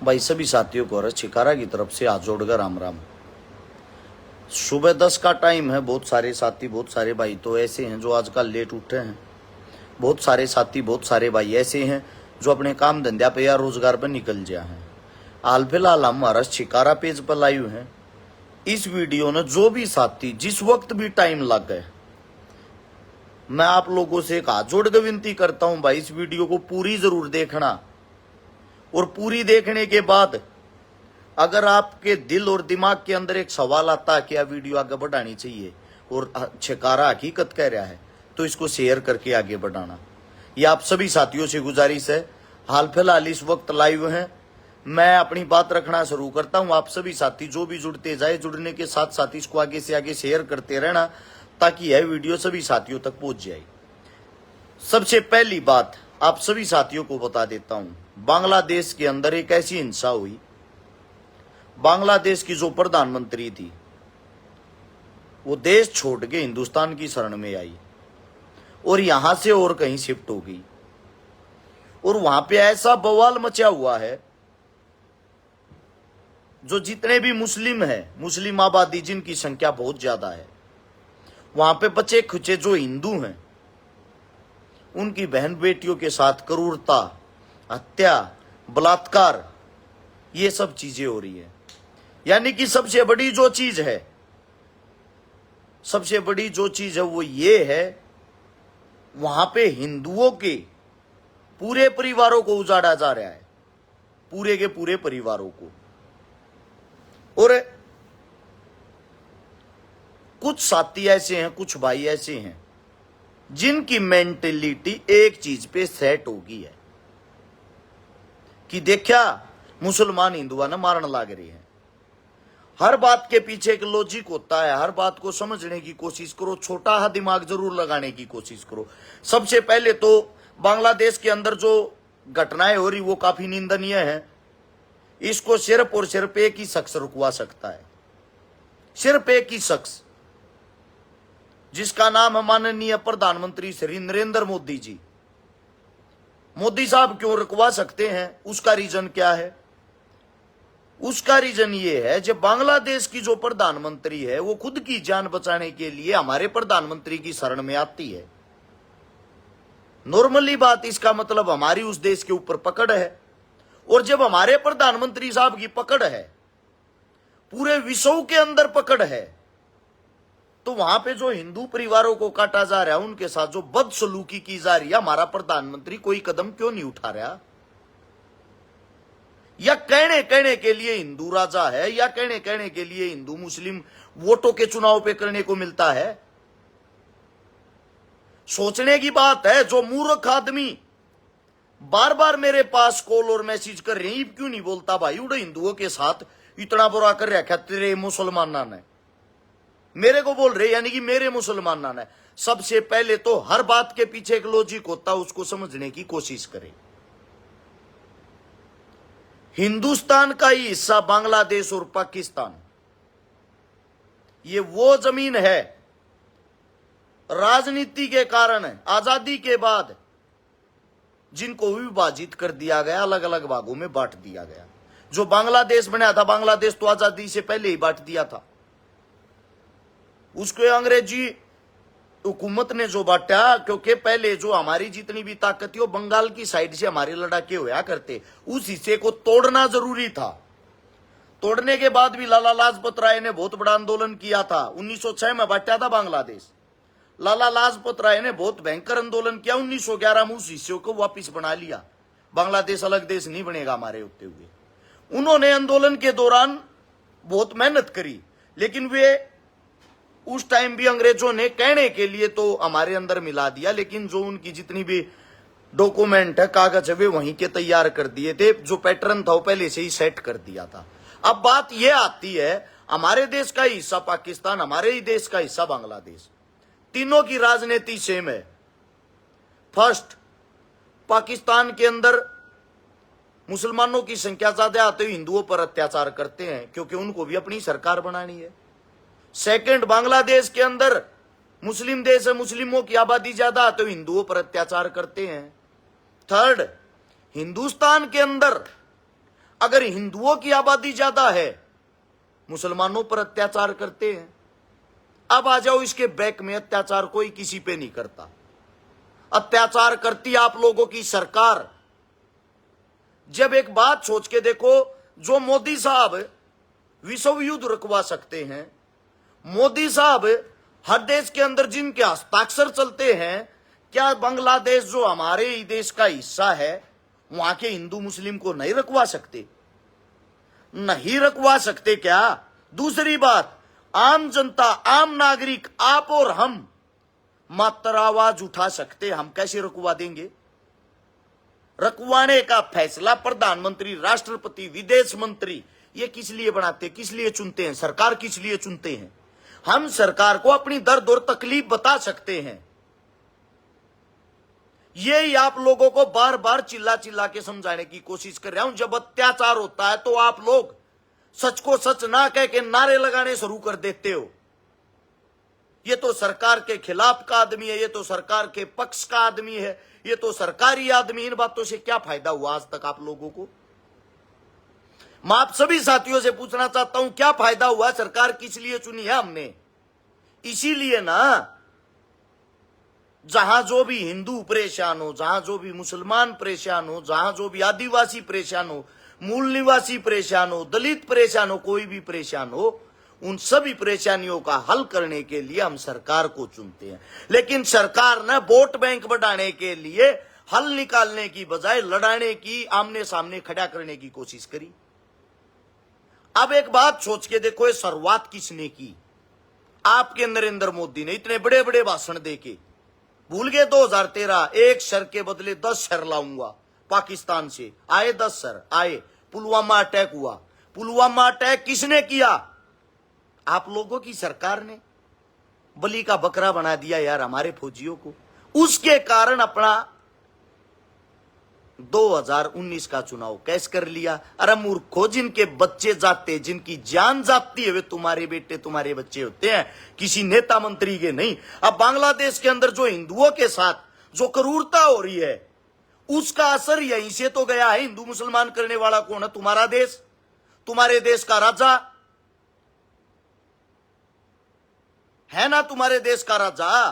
भाई सभी साथियों को और छिकारा की तरफ से हाथ जोड़कर राम राम। सुबह 10 का टाइम है। बहुत सारे साथी, बहुत सारे भाई तो ऐसे हैं जो आजकल लेट उठे हैं। बहुत सारे साथी, बहुत सारे भाई ऐसे हैं जो अपने काम धंधा पे या रोजगार पर निकल गया है। हाल फिलहाल हम हमारा छिकारा पेज पर लाइव हैं। इस वीडियो ने जो भी साथी जिस वक्त भी टाइम लग गए, मैं आप लोगों से एक हाथ जोड़ के विनती करता हूं भाई, इस वीडियो को पूरी जरूर देखना। और पूरी देखने के बाद अगर आपके दिल और दिमाग के अंदर एक सवाल आता है कि यह वीडियो आगे बढ़ानी चाहिए और छिकारा हकीकत कह रहा है, तो इसको शेयर करके आगे बढ़ाना। ये आप सभी साथियों से गुजारिश है। हाल फिलहाल इस वक्त लाइव हैं। मैं अपनी बात रखना शुरू करता हूं। आप सभी साथी जो भी जुड़ते जाए, जुड़ने के साथ साथ इसको आगे से आगे शेयर करते रहना ताकि यह वीडियो सभी साथियों तक पहुंच जाए। सबसे पहली बात आप सभी साथियों को बता देता हूं, बांग्लादेश के अंदर एक ऐसी हिंसा हुई। बांग्लादेश की जो प्रधानमंत्री थी वो देश छोड़ के हिंदुस्तान की शरण में आई और यहां से और कहीं शिफ्ट हो गई। और वहां पे ऐसा बवाल मचा हुआ है, जो जितने भी मुस्लिम हैं, मुस्लिम आबादी जिनकी संख्या बहुत ज्यादा है, वहां पे बचे खुचे जो हिंदू हैं उनकी बहन बेटियों के साथ क्रूरता, हत्या, बलात्कार, ये सब चीजें हो रही है। यानी कि सबसे बड़ी जो चीज है, सबसे बड़ी जो चीज है वो ये है, वहां पे हिंदुओं के पूरे परिवारों को उजाड़ा जा रहा है, पूरे के पूरे परिवारों को। और कुछ साथी ऐसे हैं, कुछ भाई ऐसे हैं जिनकी मेंटेलिटी एक चीज पे सेट हो गई है कि देखा मुसलमान हिंदुआ ने मारने लग रहे हैं। हर बात के पीछे एक लॉजिक होता है। हर बात को समझने की कोशिश करो, छोटा हा दिमाग जरूर लगाने की कोशिश करो। सबसे पहले तो बांग्लादेश के अंदर जो घटनाएं हो रही वो काफी निंदनीय है। इसको सिर्फ और सिर्फ एक ही शख्स रुकवा सकता है, सिर्फ एक ही शख्स, जिसका नाम है माननीय प्रधानमंत्री श्री नरेंद्र मोदी जी। मोदी साहब क्यों रुकवा सकते हैं, उसका रीजन क्या है? उसका रीजन ये है, जब बांग्लादेश की जो प्रधानमंत्री है वो खुद की जान बचाने के लिए हमारे प्रधानमंत्री की शरण में आती है। नॉर्मली बात, इसका मतलब हमारी उस देश के ऊपर पकड़ है। और जब हमारे प्रधानमंत्री साहब की पकड़ है, पूरे विश्व के अंदर पकड़ है, तो वहां पे जो हिंदू परिवारों को काटा जा रहा है, उनके साथ जो बदसलूकी की जा रही है, हमारा प्रधानमंत्री कोई कदम क्यों नहीं उठा रहा? या कहने के लिए हिंदू राजा है, या कहने के लिए हिंदू मुस्लिम वोटों के चुनाव पे करने को मिलता है? सोचने की बात है। जो मूर्ख आदमी बार बार मेरे पास कॉल और मैसेज कर रहे हैं, क्यों नहीं बोलता भाई उड़े हिंदुओं के साथ इतना बुरा कर रखा तेरे मुसलमाना ने, मेरे को बोल रहे, यानी कि मेरे मुसलमाना ने। सबसे पहले तो हर बात के पीछे एक लॉजिक होता है, उसको समझने की कोशिश करें। हिंदुस्तान का ही हिस्सा बांग्लादेश और पाकिस्तान, ये वो जमीन है राजनीति के कारण आजादी के बाद जिनको विभाजित कर दिया गया, अलग अलग भागों में बांट दिया गया। जो बांग्लादेश बनाया था, बांग्लादेश तो आजादी से पहले ही बांट दिया था। उसको अंग्रेजी हुकूमत ने जो बांटा, क्योंकि पहले जो हमारी जितनी भी ताकत थी वो बंगाल की साइड से हमारे लड़ाके होया करते, उस हिस्से को तोड़ना जरूरी था। तोड़ने के बाद भी लाला लाजपत राय ने बहुत बड़ा आंदोलन किया था। 1906 में बांटा था बांग्लादेश। लाला लाजपत राय ने बहुत भयंकर आंदोलन किया। 1911 में उस हिस्से को वापिस बना लिया। बांग्लादेश अलग देश नहीं बनेगा हमारे होते हुए। उन्होंने आंदोलन के दौरान बहुत मेहनत करी, लेकिन वे उस टाइम भी अंग्रेजों ने कहने के लिए तो हमारे अंदर मिला दिया, लेकिन जो उनकी जितनी भी डॉक्यूमेंट है, कागज है, वे वहीं के तैयार कर दिए थे। जो पैटर्न था वो पहले से ही सेट कर दिया था। अब बात यह आती है, हमारे देश का हिस्सा पाकिस्तान, हमारे ही देश का हिस्सा बांग्लादेश, तीनों की राजनीति सेम है। फर्स्ट, पाकिस्तान के अंदर मुसलमानों की संख्या ज्यादा आते हुए हिंदुओं पर अत्याचार करते हैं, क्योंकि उनको भी अपनी सरकार बनानी है। सेकंड, बांग्लादेश के अंदर मुस्लिम देश है, मुस्लिमों की आबादी ज्यादा आते हुए हिंदुओं पर अत्याचार करते हैं। थर्ड, हिंदुस्तान के अंदर अगर हिंदुओं की आबादी ज्यादा है, मुसलमानों पर अत्याचार करते हैं। अब आ जाओ इसके बैक में, अत्याचार कोई किसी पे नहीं करता, अत्याचार करती आप लोगों की सरकार। जब एक बात सोच के देखो, जो मोदी साहब विश्व युद्ध रुकवा सकते हैं, मोदी साहब हर देश के अंदर जिनके हस्ताक्षर चलते हैं, क्या बांग्लादेश जो हमारे ही देश का हिस्सा है, वहां के हिंदू मुस्लिम को नहीं रुकवा सकते? नहीं रुकवा सकते क्या? दूसरी बात, आम जनता, आम नागरिक, आप और हम मात्र आवाज उठा सकते, हम कैसे रुकवा देंगे? रुकवाने का फैसला प्रधानमंत्री, राष्ट्रपति, विदेश मंत्री ये किस लिए बनाते, किस लिए चुनते हैं? सरकार किस लिए चुनते हैं? हम सरकार को अपनी दर्द और तकलीफ बता सकते हैं। यही आप लोगों को बार बार चिल्ला चिल्ला के समझाने की कोशिश कर रहा हूं। जब अत्याचार होता है तो आप लोग सच को सच ना कह के नारे लगाने शुरू कर देते हो। ये तो सरकार के खिलाफ का आदमी है, ये तो सरकार के पक्ष का आदमी है, ये तो सरकारी आदमी। इन बातों से क्या फायदा हुआ आज तक आप लोगों को? मैं आप सभी साथियों से पूछना चाहता हूं, क्या फायदा हुआ? सरकार किस लिए चुनी है हमने? इसीलिए ना, जहां जो भी हिंदू परेशान हो, जहां जो भी मुसलमान परेशान हो, जहां जो भी आदिवासी परेशान हो, मूल निवासी परेशान हो, दलित परेशान हो, कोई भी परेशान हो, उन सभी परेशानियों का हल करने के लिए हम सरकार को चुनते हैं। लेकिन सरकार ने वोट बैंक बढ़ाने के लिए हल निकालने की बजाय लड़ाने की, आमने सामने खड़ा करने की कोशिश करी। अब एक बात सोच के देखो, ये शुरुआत किसने की? आपके नरेंद्र मोदी ने इतने बड़े बड़े भाषण देके भूल गए 2013 एक शर के बदले 10 शर लाऊंगा पाकिस्तान से। आए 10 शर आए। पुलवामा अटैक हुआ। पुलवामा अटैक किसने किया? आप लोगों की सरकार ने। बलि का बकरा बना दिया यार हमारे फौजियों को। उसके कारण अपना 2019 का चुनाव कैस कर लिया। अरे मूर्खो, जिनके बच्चे जाते, जिनकी जान जाती है, वे तुम्हारे बेटे तुम्हारे बच्चे होते हैं, किसी नेता मंत्री के नहीं। अब बांग्लादेश के अंदर जो हिंदुओं के साथ जो क्रूरता हो रही है, उसका असर यहीं से तो गया है। हिंदू मुसलमान करने वाला कौन है? तुम्हारा देश, तुम्हारे देश का राजा है ना, तुम्हारे देश का राजा।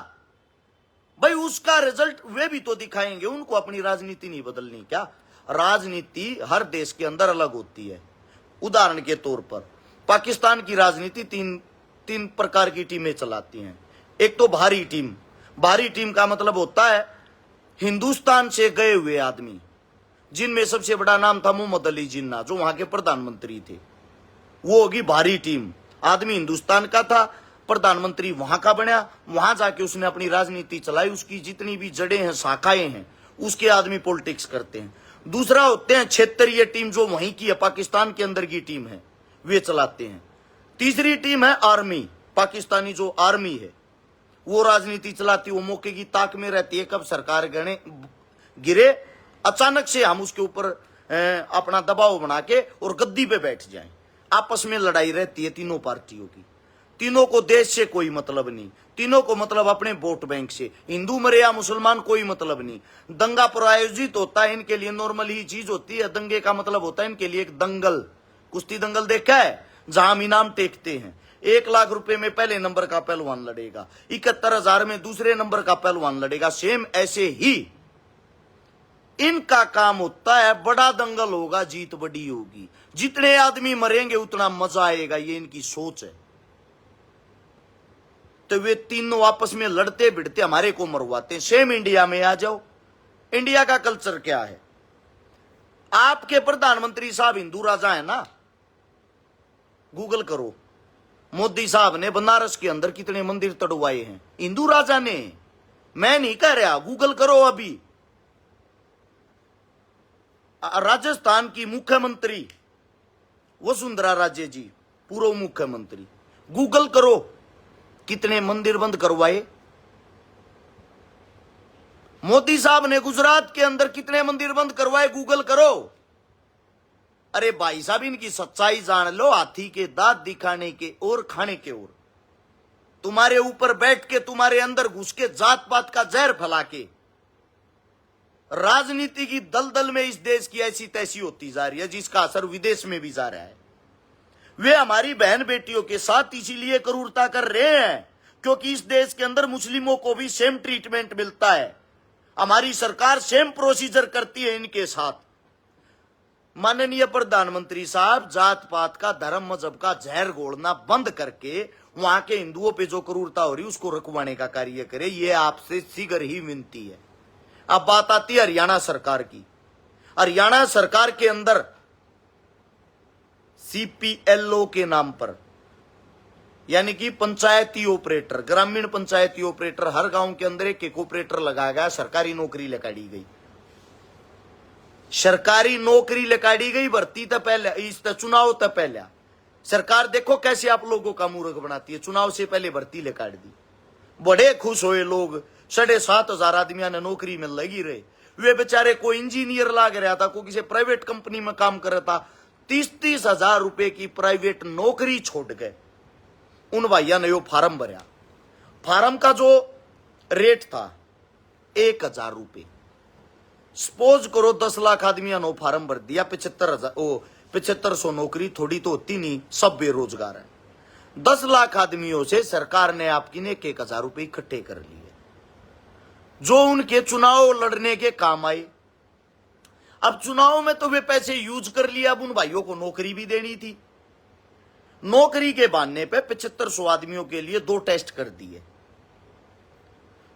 भाई उसका रिजल्ट वे भी तो दिखाएंगे। उनको अपनी राजनीति नहीं बदलनी क्या? राजनीति हर देश के अंदर अलग होती है। उदाहरण के तौर पर पाकिस्तान की राजनीति तीन प्रकार की टीमें चलाती हैं। एक तो भारी टीम। भारी टीम का मतलब होता है हिंदुस्तान से गए हुए आदमी, जिनमें सबसे बड़ा नाम था मोहम्मद अली जिन्ना, जो वहां के प्रधानमंत्री थे। वो होगी भारी टीम। आदमी हिंदुस्तान का था, प्रधानमंत्री वहां का बना, वहां जाके उसने अपनी राजनीति चलाई। उसकी जितनी भी जड़ें हैं, शाखाएं हैं, उसके आदमी पॉलिटिक्स करते हैं। दूसरा होते हैं क्षेत्रीय टीम, जो वहीं की है, पाकिस्तान के अंदर की टीम है, वे चलाते हैं। तीसरी टीम है आर्मी। पाकिस्तानी जो आर्मी है वो राजनीति चलाती, वो मौके की ताक में रहती है, कब सरकार गिरे, अचानक से हम उसके ऊपर अपना दबाव बना के और गद्दी पे बैठ जाएं। आपस में लड़ाई रहती है तीनों पार्टियों की। तीनों को देश से कोई मतलब नहीं, तीनों को मतलब अपने वोट बैंक से। हिंदू मरे या मुसलमान कोई मतलब नहीं। दंगा प्रायोजित होता है, इनके लिए नॉर्मल ही चीज होती है। दंगे का मतलब होता है इनके लिए एक दंगल। कुश्ती दंगल देखा है, जहां हम इनाम टेकते हैं। 1 लाख रुपए में पहले नंबर का पहलवान लड़ेगा, 71,000 में दूसरे नंबर का पहलवान लड़ेगा। सेम ऐसे ही इनका काम होता है। बड़ा दंगल होगा, जीत बड़ी होगी, जितने आदमी मरेंगे उतना मजा आएगा, ये इनकी सोच है। तो वे तीनों आपस में लड़ते भिड़ते हमारे को मरवाते हैं। सेम इंडिया में आ जाओ। इंडिया का कल्चर क्या है? आपके प्रधानमंत्री साहब हिंदू राजा है ना, गूगल करो। मोदी साहब ने बनारस के अंदर कितने मंदिर तोड़वाए हैं? हिंदू राजा ने। मैं नहीं कह रहा, गूगल करो अभी। राजस्थान की मुख्यमंत्री वसुंधरा राजे जी, पूर्व मुख्यमंत्री, गूगल करो कितने मंदिर बंद करवाए। मोदी साहब ने गुजरात के अंदर कितने मंदिर बंद करवाए, गूगल करो। अरे भाई साहब, इनकी सच्चाई जान लो। हाथी के दांत दिखाने के और खाने के और, तुम्हारे ऊपर बैठ के, तुम्हारे अंदर घुस के, जात पात का जहर फैला के राजनीति की दलदल में इस देश की ऐसी तैसी होती जा रही है, जिसका असर विदेश में भी जा रहा है। वे हमारी बहन बेटियों के साथ इसीलिए क्रूरता कर रहे हैं क्योंकि इस देश के अंदर मुस्लिमों को भी सेम ट्रीटमेंट मिलता है। हमारी सरकार सेम प्रोसीजर करती है इनके साथ। माननीय प्रधानमंत्री साहब, जात पात का, धर्म मजहब का जहर घोलना बंद करके वहां के हिंदुओं पे जो क्रूरता हो रही है उसको रुकवाने का कार्य करे, ये आपसे शीघ्र ही विनती है। अब बात आती है हरियाणा सरकार की। हरियाणा सरकार के अंदर CPLO के नाम पर, यानी कि पंचायती ऑपरेटर, ग्रामीण पंचायती ऑपरेटर, हर गांव के अंदर एक ऑपरेटर लगाया गया, सरकारी नौकरी लगाई गई। सरकारी नौकरी लगाई गई, भर्ती तो पहले, इस चुनाव तो पहले सरकार देखो कैसे आप लोगों का मूर्ख बनाती है। चुनाव से पहले भर्ती लेकर दी, बड़े खुश हुए लोग। 7,500 आदमियों ने नौकरी में लगी रहे। वे बेचारे कोई इंजीनियर लाग रहा था, कोई किसी प्राइवेट कंपनी में काम कर रहा था, 30-30 हजार रुपए की प्राइवेट नौकरी छोड़ गए। उन भैया ने यो फार्म भरा। फार्म का जो रेट था 1,000 रुपए। सपोज करो 10 लाख आदमियों ने फार्म भर दिया, 7500 नौकरी थोड़ी तो होती नहीं, सब बेरोजगार है। 10 लाख आदमियों से सरकार ने आपकी ने 1,000 रुपए इकट्ठे कर लिए, जो उनके चुनाव लड़ने के काम आए। अब चुनाव में तो वे पैसे यूज कर लिया, अब उन भाइयों को नौकरी भी देनी थी। नौकरी के बहाने पे 7500 आदमियों के लिए 2 टेस्ट कर दिए।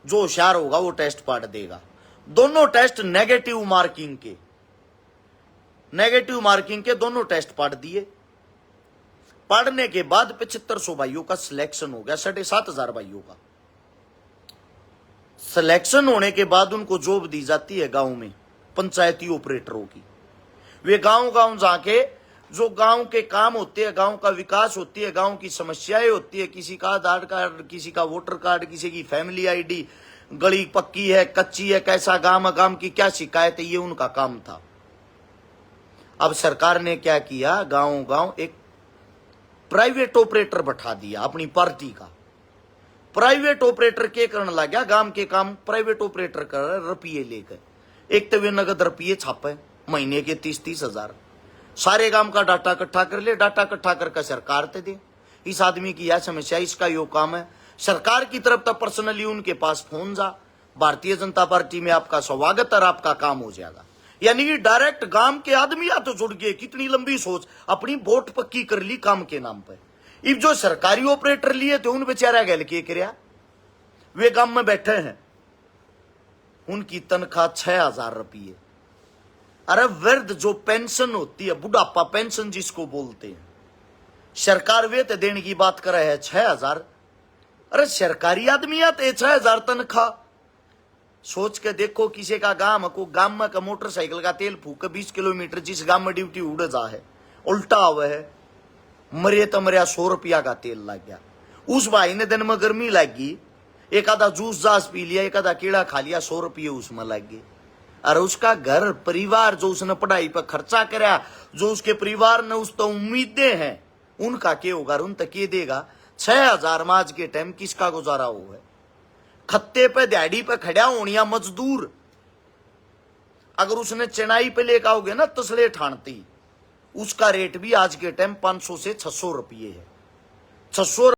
जो होशियार होगा वो टेस्ट पाट देगा। दोनों टेस्ट नेगेटिव मार्किंग के दोनों टेस्ट पाट दिए। पढ़ने के बाद 7500 भाइयों का सिलेक्शन हो गया, 7,500 भाइयों का सिलेक्शन होने के बाद उनको जॉब दी जाती है गांव में, पंचायती ऑपरेटरों की। वे गांव जाके जो गांव के काम होते हैं, गांव का विकास होती है, गांव की समस्याएं होती है, किसी का आधार कार्ड, किसी का वोटर कार्ड, किसी की फैमिली ID, गली पक्की है, कच्ची है, कैसा गांव है, गांव की क्या शिकायत है, ये उनका काम था। अब सरकार ने क्या किया, गांव एक प्राइवेट ऑपरेटर बैठा दिया अपनी पार्टी का। प्राइवेट ऑपरेटर के करने लग गया, गांव के काम प्राइवेट ऑपरेटर कर रहे, रुपये लेकर। एक तो वे नगद रुपये छापे महीने के 30-30 हजार, सारे गांव का डाटा इकट्ठा कर ले, डाटा इकट्ठा करके सरकार ते दे। इस आदमी की यह समस्या, इसका यो काम है। सरकार की तरफ तक पर्सनली उनके पास फोन जा, भारतीय जनता पार्टी में आपका स्वागत और आपका काम हो जाएगा। यानी कि डायरेक्ट गांव के आदमी या तो जुड़ गए। कितनी लंबी सोच, अपनी वोट पक्की कर ली काम के नाम पर। इब जो सरकारी ऑपरेटर लिए थे उन बेचारा गल के करया, वे गांव में बैठे हैं, उनकी तनख्वाह 6,000 रुपये। अरे वृद्ध जो पेंशन होती है, बुढ़ापा पेंशन जिसको बोलते हैं, सरकार वे तो देने की बात कर रहे हैं 6,000। अरे सरकारी आदमी आते 6,000 तनख्वाह। सोच के देखो, किसी का गांव को गांव में का मोटरसाइकिल का तेल फूक 20 किलोमीटर जिस गांव में ड्यूटी उड़ जा है, उल्टा हुआ है, मरे तो मरिया 100 रुपया का तेल लग गया। उस भाई ने दिन में गर्मी लगी, एक आधा जूस जास पी लिया, एक आधा कीड़ा खा लिया, 100 रुपये उसमें लग गए। और उसका घर परिवार जो उसने पढ़ाई पर खर्चा कराया, जो उसके परिवार ने उस तो उम्मीदें हैं, उनका क्या होगा, उन तक के देगा। 6,000 में आज के टाइम किसका गुजारा हुआ है? खत्ते पे दिहाड़ी पे खड़ा होनिया मजदूर, अगर उसने चेन्नई पे लेकर आओगे ना तसले ठानती, उसका रेट भी आज के टाइम 500 से 600 रुपये है। 600